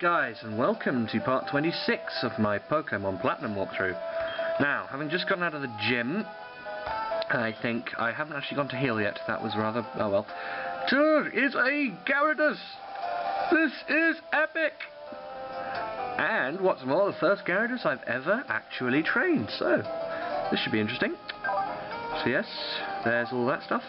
Alright guys, and welcome to part 26 of my Pokémon Platinum walkthrough. Now, having just gotten out of the gym, I think I haven't actually gone to heal yet. That was rather... oh well. Dude, it's a Gyarados! This is epic! And what's more, the first Gyarados I've ever actually trained, so this should be interesting. So yes, there's all that stuff.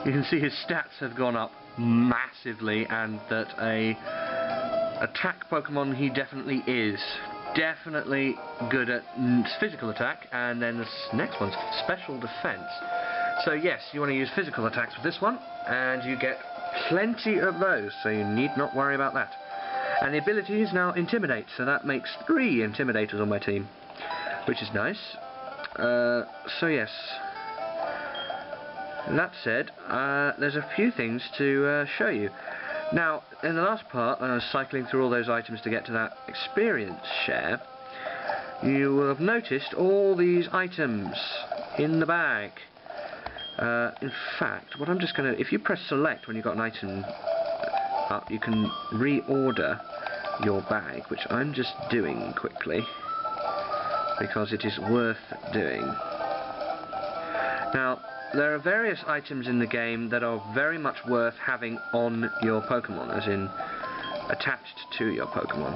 You can see his stats have gone up massively, and that a attack Pokemon he definitely is. Definitely good at physical attack, and then this next one's special defense. So yes, you want to use physical attacks with this one, and you get plenty of those, so you need not worry about that. And the ability is now Intimidate, so that makes 3 Intimidators on my team, which is nice. So yes. That said, there's a few things to show you. Now, in the last part, when I was cycling through all those items to get to that experience share, you will have noticed all these items in the bag. In fact, what I'm just going to... if you press select when you've got an item up, you can reorder your bag, which I'm just doing quickly, because it is worth doing. Now, there are various items in the game that are very much worth having on your Pokemon, as in attached to your Pokemon.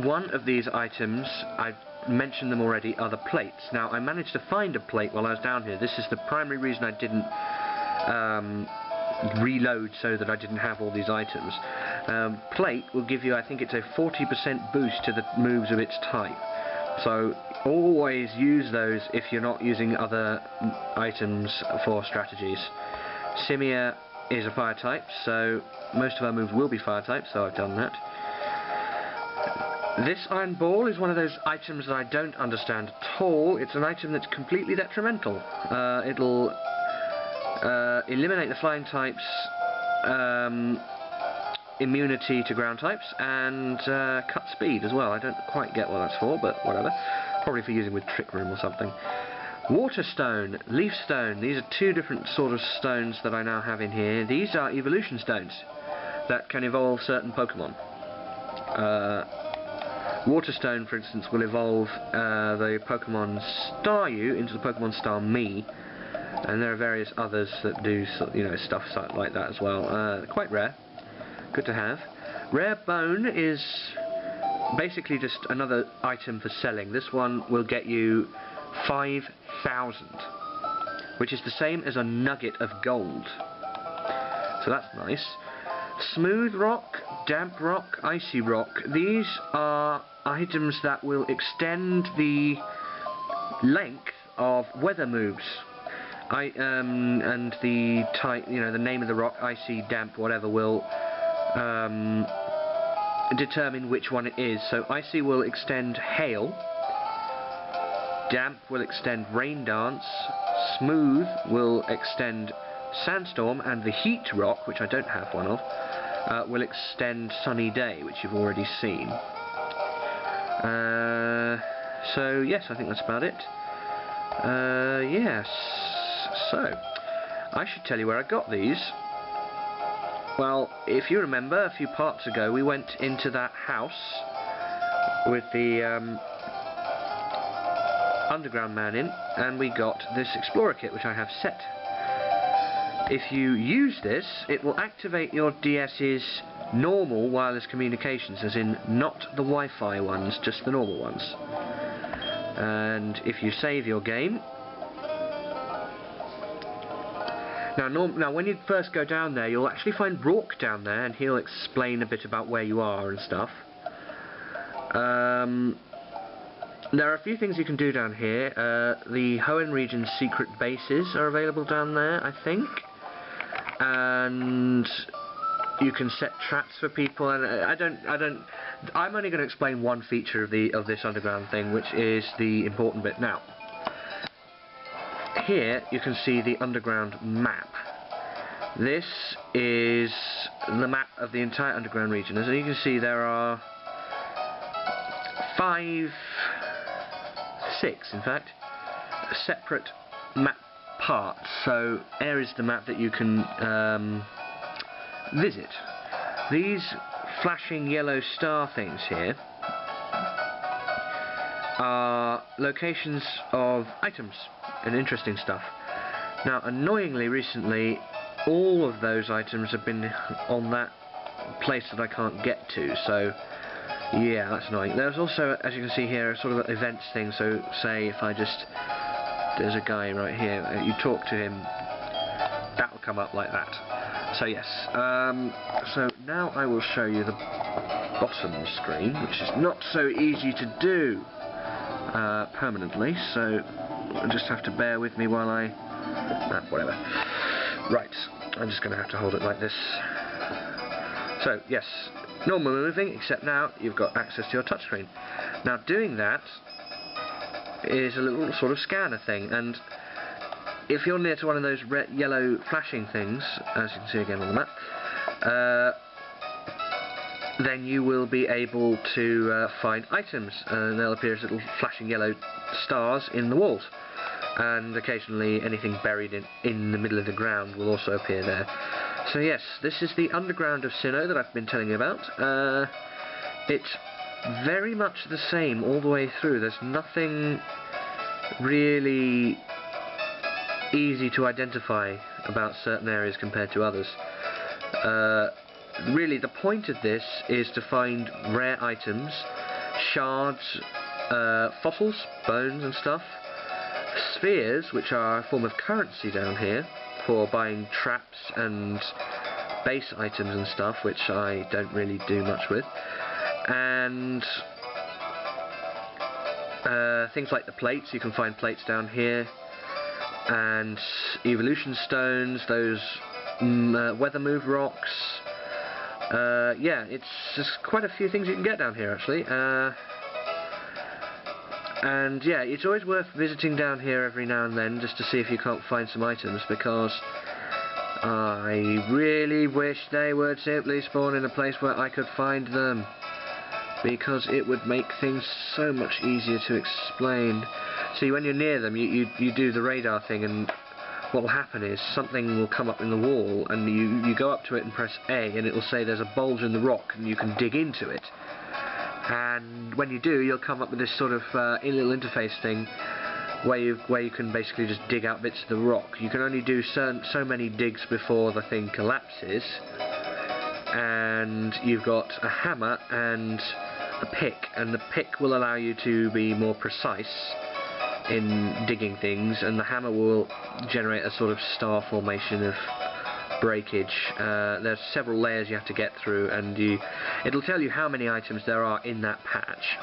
One of these items, I've mentioned them already, are the plates. Now, I managed to find a plate while I was down here. This is the primary reason I didn't reload, so that I didn't have all these items. Plate will give you, I think it's a 40% boost to the moves of its type. So always use those if you're not using other items for strategies. Simia is a fire type, so most of our moves will be fire type, so I've done that. This Iron Ball is one of those items that I don't understand at all. It's an item that's completely detrimental. It'll eliminate the flying types, immunity to ground types, and cut speed as well. I don't quite get what that's for, but whatever. Probably for using with Trick Room or something. Water Stone, Leaf Stone. These are two different sort of stones that I now have in here. These are evolution stones that can evolve certain Pokemon. Water Stone, for instance, will evolve the Pokemon Staryu into the Pokemon Star Me, and there are various others that do, you know, stuff like that as well. Quite rare. Good to have. Rare Bone is basically just another item for selling. This one will get you 5,000, which is the same as a nugget of gold. So that's nice. Smooth Rock, Damp Rock, Icy Rock. These are items that will extend the length of weather moves. And the type, you know, the name of the rock, icy, damp, whatever, will determine which one it is. So Icy will extend Hail, Damp will extend Rain Dance, Smooth will extend Sandstorm, and the Heat Rock, which I don't have one of, will extend Sunny Day, which you've already seen. So yes, I think that's about it. Yes, so I should tell you where I got these. Well, if you remember, a few parts ago we went into that house with the Underground man in, and we got this Explorer kit, which I have set. If you use this, it will activate your DS's normal wireless communications, as in not the Wi-Fi ones, just the normal ones. And if you save your game... Now, when you first go down there, you'll actually find Rourke down there, and he'll explain a bit about where you are and stuff. There are a few things you can do down here. The Hoenn region's secret bases are available down there, I think. And you can set traps for people, and I'm only going to explain one feature of this underground thing, which is the important bit. Now, here you can see the underground map. This is the map of the entire underground region. As you can see, there are 6 in fact, separate map parts, so areas of the map that you can visit. these flashing yellow star things here are locations of items and interesting stuff. Now, annoyingly, recently, all of those items have been on that place that I can't get to, so yeah, that's annoying. There's also, as you can see here, a sort of events thing, so say if I just... there's a guy right here, you talk to him, that will come up like that. So yes, so now I will show you the bottom screen, which is not so easy to do permanently, so you'll just have to bear with me while I... whatever. Right, I'm just going to have to hold it like this. So yes, normal moving, except now you've got access to your touchscreen. Now doing that is a little sort of scanner thing, and if you're near to one of those red, yellow flashing things, as you can see again on the map, then you will be able to find items, and they'll appear as little flashing yellow stars in the walls, and occasionally anything buried in the middle of the ground will also appear there. So yes, this is the Underground of Sinnoh that I've been telling you about. It's very much the same all the way through. There's nothing really easy to identify about certain areas compared to others. Really, the point of this is to find rare items, shards, fossils, bones and stuff, spheres, which are a form of currency down here for buying traps and base items and stuff, which I don't really do much with, and things like the plates. You can find plates down here, and evolution stones, those weather move rocks. Yeah, it's just quite a few things you can get down here actually. And yeah, it's always worth visiting down here every now and then just to see if you can't find some items, because I really wish they would simply spawn in a place where I could find them, because it would make things so much easier to explain. See, when you're near them, you do the radar thing, and what will happen is something will come up in the wall, and you go up to it and press A, and it will say there's a bulge in the rock and you can dig into it. And when you do, you'll come up with this sort of little interface thing where you can basically just dig out bits of the rock. You can only do so many digs before the thing collapses, and you've got a hammer and a pick, and the pick will allow you to be more precise in digging things, and the hammer will generate a sort of star formation of breakage. There's several layers you have to get through, and it'll tell you how many items there are in that patch.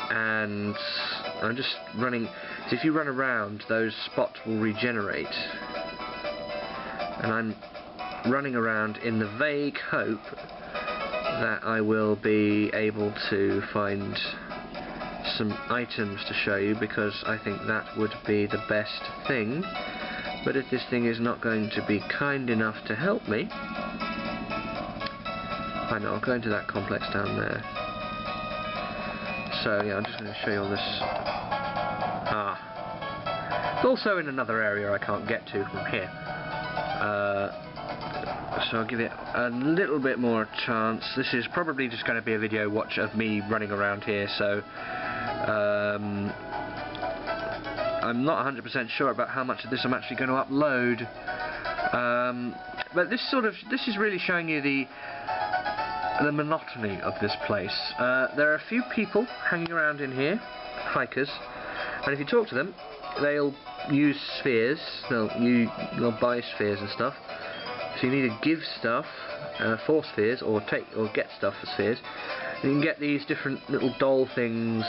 And I'm just running, so if you run around, those spots will regenerate, and I'm running around in the vague hope that I will be able to find some items to show you, because I think that would be the best thing. But if this thing is not going to be kind enough to help me, I know, I'll go into that complex down there. So yeah, I'm just going to show you all this. It's also in another area I can't get to from here. So I'll give it a little bit more chance. This is probably just going to be a video watch of me running around here, so I'm not 100% sure about how much of this I'm actually going to upload. But this is really showing you the monotony of this place. There are a few people hanging around in here, hikers, and if you talk to them, they'll use spheres. They'll buy spheres and stuff. So you need to give stuff for spheres, or get stuff for spheres. You can get these different little doll things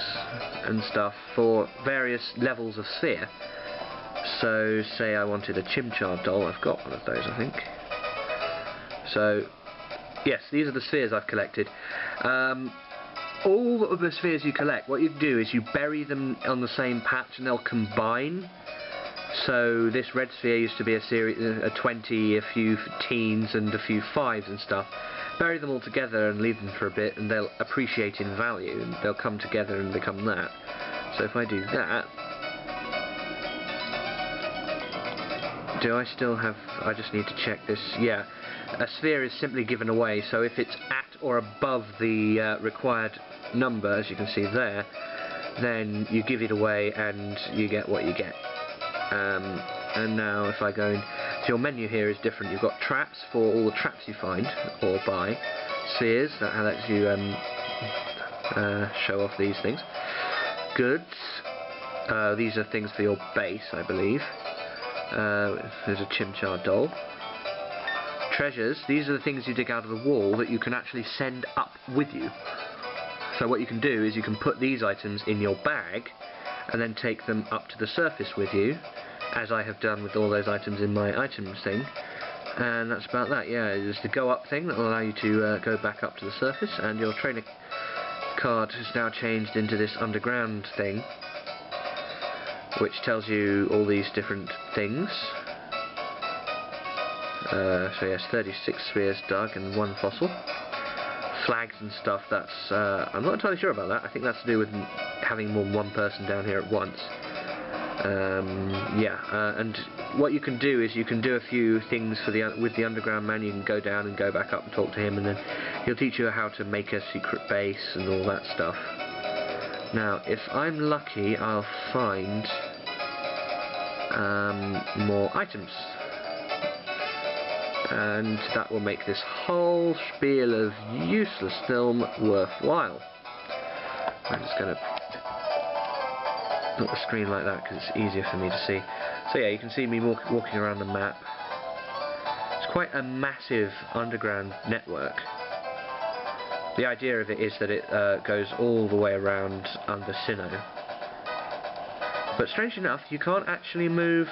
and stuff for various levels of sphere. So say I wanted a Chimchar doll, I've got one of those I think. So yes, these are the spheres I've collected. All of the spheres you collect, what you do is you bury them on the same patch and they'll combine. So this red sphere used to be a 20, a few teens and a few 5s and stuff. Bury them all together and leave them for a bit, and they'll appreciate in value, and they'll come together and become that. So if I do that, Do I still have... I just need to check this. Yeah, a sphere is simply given away, so if it's at or above the required number, as you can see there, then you give it away and you get what you get. And now if I go in... So your menu here is different. You've got traps for all the traps you find or buy. Spheres, that lets you show off these things. Goods, these are things for your base, I believe. There's a Chimchar doll. Treasures, these are the things you dig out of the wall that you can actually send up with you. So what you can do is you can put these items in your bag and then take them up to the surface with you, as I have done with all those items in my items thing. And that's about that. Yeah, there's the go up thing that will allow you to go back up to the surface, and your trainer card has now changed into this underground thing, which tells you all these different things. So yes, 36 spheres dug and 1 fossil. Flags and stuff, that's... I'm not entirely sure about that. I think that's to do with having more than one person down here at once. And what you can do is you can do a few things for with the underground man. You can go down and go back up and talk to him, and then he'll teach you how to make a secret base and all that stuff. Now, if I'm lucky, I'll find more items, and that will make this whole spiel of useless film worthwhile. I'm just going to put the screen like that because it's easier for me to see. So yeah, you can see me walking around the map. It's quite a massive underground network. The idea of it is that it goes all the way around under Sinnoh. But strangely enough, you can't actually move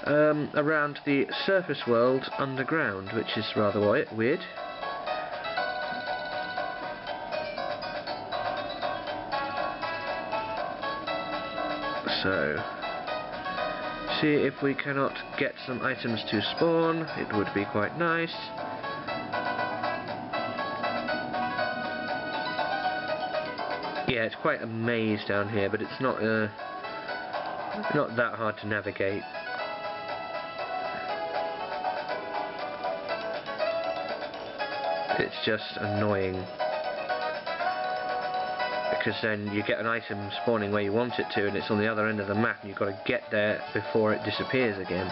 around the surface world underground, which is rather weird. So, see if we cannot get some items to spawn. It would be quite nice. Yeah, it's quite a maze down here, but it's not that hard to navigate. It's just annoying, because then you get an item spawning where you want it to, and it's on the other end of the map, and you've got to get there before it disappears again,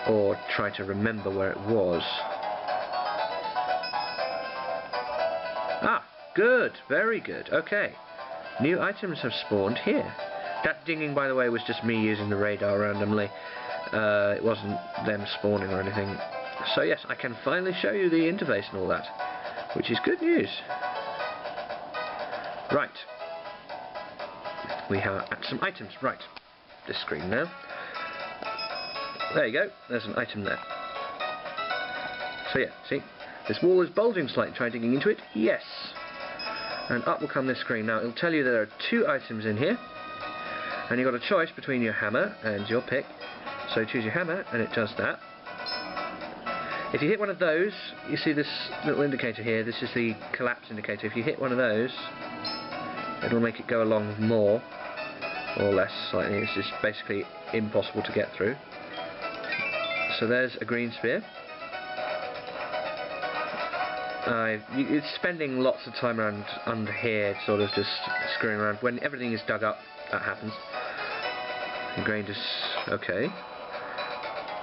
or try to remember where it was. Ah, good, very good. Okay, new items have spawned here. That dinging, by the way, was just me using the radar randomly. It wasn't them spawning or anything. So yes, I can finally show you the interface and all that, which is good news. Right. We have some items. Right. This screen now. There you go. There's an item there. So yeah, see? This wall is bulging slightly. Try digging into it. Yes. And up will come this screen. Now, it'll tell you there are 2 items in here. And you've got a choice between your hammer and your pick. So choose your hammer, and it does that. If you hit one of those, you see this little indicator here. This is the collapse indicator. If you hit one of those, it'll make it go along more or less slightly. It's just basically impossible to get through. So there's a green sphere. It's spending lots of time around under here, sort of just screwing around. When everything is dug up, that happens. Ingrained is okay.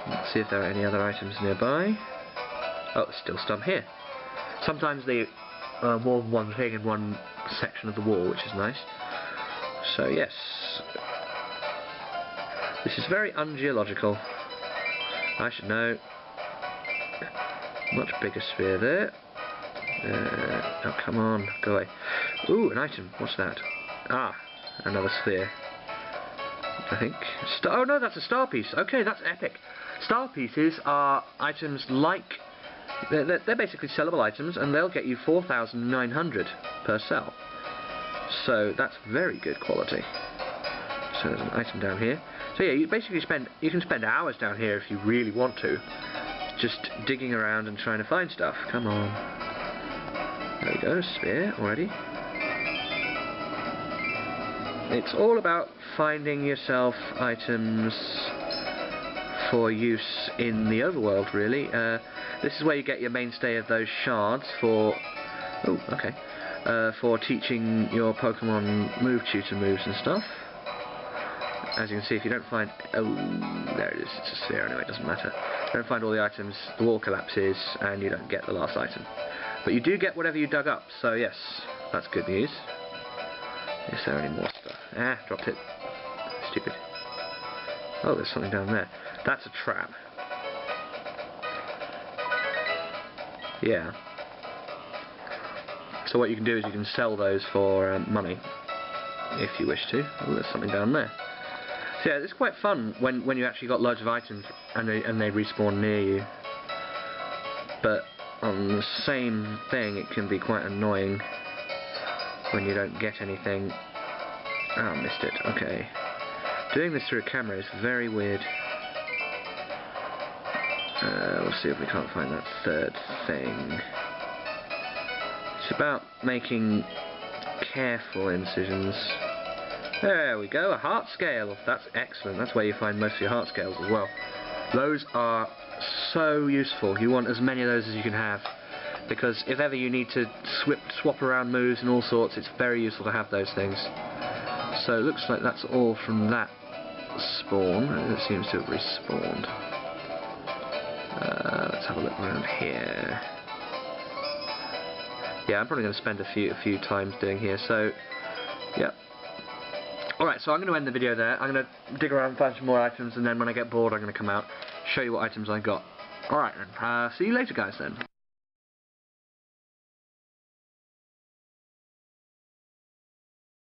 Let's see if there are any other items nearby. Oh, there's still some here. Sometimes they are more than one thing in one section of the wall, which is nice. So yes, this is very ungeological. I should know. Much bigger sphere there. Oh, come on, go away. Ooh, an item. What's that? Ah, another sphere. I think. Oh no, that's a star piece. Okay, that's epic. Star pieces are items like... They're basically sellable items, and they'll get you 4,900 per sell. So that's very good quality. So there's an item down here. So yeah, you can spend hours down here if you really want to, just digging around and trying to find stuff. Come on. There we go, sphere already. It's all about finding yourself items for use in the overworld, really. This is where you get your mainstay of those shards for... Oh, okay. For teaching your Pokemon move tutor moves and stuff. As you can see, if you don't find... Oh, there it is. It's a sphere anyway, it doesn't matter. If you don't find all the items, the wall collapses and you don't get the last item. But you do get whatever you dug up, so yes, that's good news. Is there any more stuff? Ah, dropped it. Stupid. Oh, there's something down there. That's a trap. Yeah. So what you can do is you can sell those for money, if you wish to. Oh, there's something down there. So yeah, it's quite fun when you actually got loads of items and they respawn near you. But on the same thing, it can be quite annoying when you don't get anything. Ah, missed it. Okay. Doing this through a camera is very weird. We'll see if we can't find that third thing. It's about making careful incisions. There we go, a heart scale. That's excellent. That's where you find most of your heart scales as well. Those are so useful. You want as many of those as you can have, because if ever you need to swap around moves and all sorts, it's very useful to have those things. So it looks like that's all from that spawn. It seems to have respawned. Let's have a look around here. Yeah, I'm probably going to spend a few times doing here. So, yeah. Alright, so I'm going to end the video there. I'm going to dig around and find some more items, and then when I get bored I'm going to come out, show you what items I got. Alright then, see you later guys then.